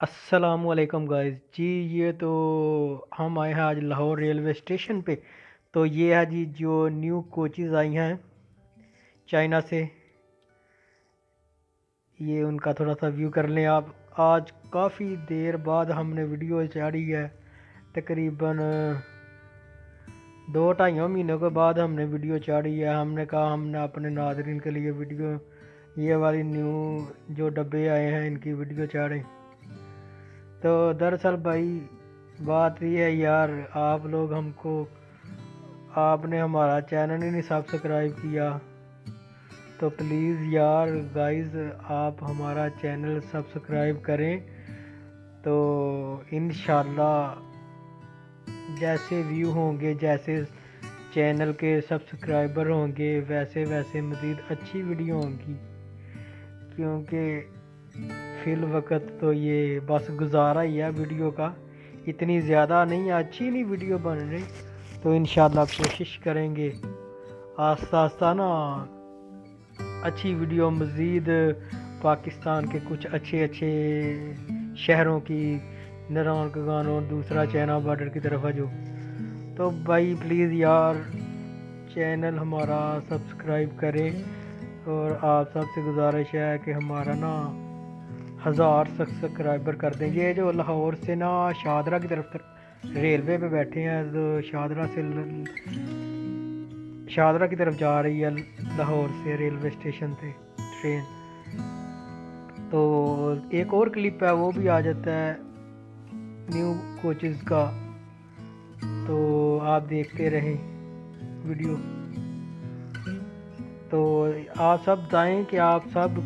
अस्सलाम वालेकुम गाइस जी। ये तो हम आए हैं आज लाहौर रेलवे स्टेशन पे। तो ये है जी जो न्यू कोचेज़ आई हैं चाइना से। ये उनका थोड़ा सा व्यू कर लें आप। आज काफ़ी देर बाद हमने वीडियो चाड़ी है, तकरीबन 2-2.5 महीनों के बाद हमने वीडियो चाड़ी है। हमने कहा हमने अपने नाज़रीन के लिए वीडियो ये वाली न्यू जो डब्बे आए हैं इनकी वीडियो चाड़ें। तो दरअसल भाई बात ये है यार, आप लोग हमको आपने हमारा चैनल ही नहीं सब्सक्राइब किया। तो प्लीज़ यार गाइस आप हमारा चैनल सब्सक्राइब करें। तो इंशाल्लाह जैसे व्यू होंगे, जैसे चैनल के सब्सक्राइबर होंगे, वैसे वैसे मज़ीद अच्छी वीडियो होंगी। क्योंकि फिल वक्त तो ये बस गुजारा ही है वीडियो का, इतनी ज़्यादा नहीं, अच्छी नहीं वीडियो बन रही। तो इंशाल्लाह कोशिश करेंगे आस्ता आस्ता ना अच्छी वीडियो मज़ीद पाकिस्तान के कुछ अच्छे अच्छे शहरों की, नरान कगान और दूसरा चाइना बॉर्डर की तरफ जो। तो भाई प्लीज़ यार चैनल हमारा सब्सक्राइब करें। और आप सबसे गुजारिश है कि हमारा ना 1000 सब्सक्राइबर कर दें। ये जो लाहौर से ना शादरा की तरफ रेलवे पे बैठे हैं, तो शादरा की तरफ जा रही है लाहौर से रेलवे स्टेशन से ट्रेन। तो एक और क्लिप है वो भी आ जाता है न्यू कोचेज़ का, तो आप देखते रहें वीडियो। तो आप सब बताएं कि आप सब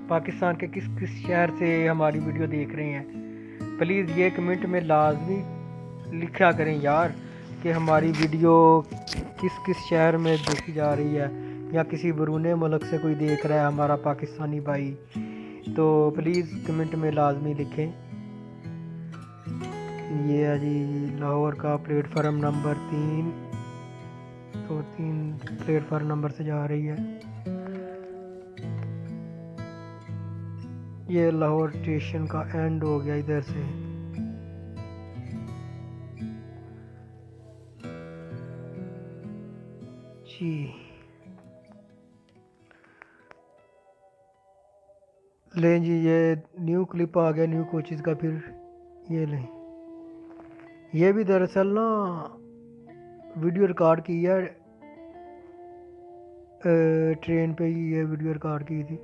पाकिस्तान के किस किस शहर से हमारी वीडियो देख रहे हैं। प्लीज़ ये कमेंट में लाजमी लिखा करें यार कि हमारी वीडियो किस किस शहर में देखी जा रही है, या किसी बरूने मुल्क से कोई देख रहा है हमारा पाकिस्तानी भाई। तो प्लीज़ कमेंट में लाजमी लिखें। ये है जी लाहौर का प्लेटफार्म नंबर 3। तो 3 प्लेटफार्म नंबर से जा रही है। ये लाहौर स्टेशन का एंड हो गया इधर से। जी लें जी, ये न्यू क्लिप आ गया न्यू कोचेज़ का। फिर ये लें, ये भी दरअसल ना वीडियो रिकॉर्ड की है, ट्रेन पे ही ये वीडियो रिकॉर्ड की थी।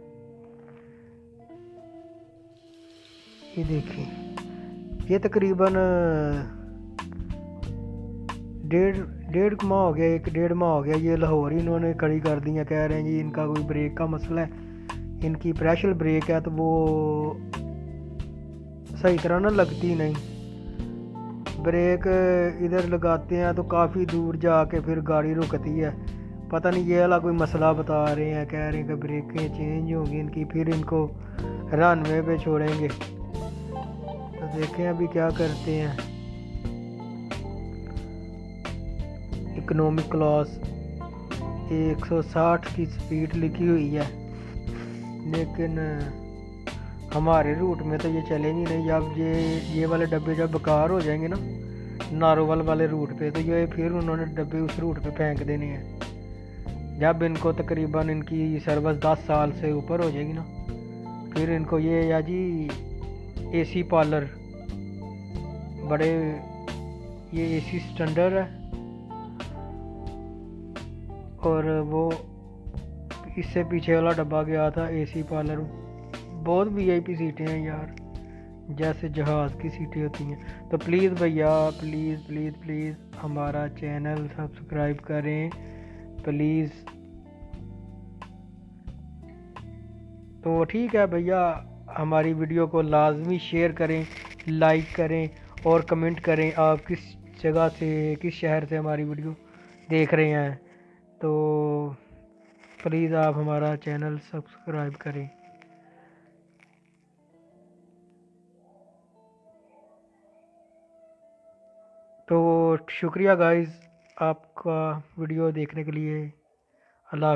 ये देखिए, ये तकरीबन डेढ़ डेढ़ माह हो गया, 1-1.5 माह हो गया। ये लाहौर ही इन्होंने खड़ी कर दी है। कह रहे हैं जी इनका कोई ब्रेक का मसला है, इनकी प्रेशर ब्रेक है तो वो सही तरह ना लगती नहीं। ब्रेक इधर लगाते हैं तो काफ़ी दूर जाके फिर गाड़ी रुकती है। पता नहीं ये वाला कोई मसला बता रहे हैं, कह रहे हैं कि ब्रेकें चेंज होंगी इनकी, फिर इनको रनवे पे छोड़ेंगे। तो देखें अभी क्या करते हैं। इकोनॉमिक क्लास 160 की स्पीड लिखी हुई है, लेकिन हमारे रूट में तो ये चलेंगी नहीं। जब ये वाले डब्बे जब बेकार हो जाएंगे ना नारोवल वाले रूट पे, तो ये फिर उन्होंने डब्बे उस रूट पे फेंक देने हैं। जब इनको तकरीबन इनकी सर्विस 10 साल से ऊपर हो जाएगी ना, फिर इनको ये या जी एसी पार्लर बड़े, ये एसी स्टैंडर्ड है। और वो इससे पीछे वाला डब्बा गया था एसी पार्लर, बहुत वीआईपी सीटें हैं यार, जैसे जहाज़ की सीटें होती हैं। तो प्लीज़ भैया प्लीज़ प्लीज़ प्लीज़ हमारा चैनल सब्सक्राइब करें प्लीज़। तो ठीक है भैया, हमारी वीडियो को लाजमी शेयर करें, लाइक करें और कमेंट करें आप किस जगह से, किस शहर से हमारी वीडियो देख रहे हैं। तो प्लीज़ आप हमारा चैनल सब्सक्राइब करें। तो शुक्रिया गाइस आपका वीडियो देखने के लिए। अल्लाह।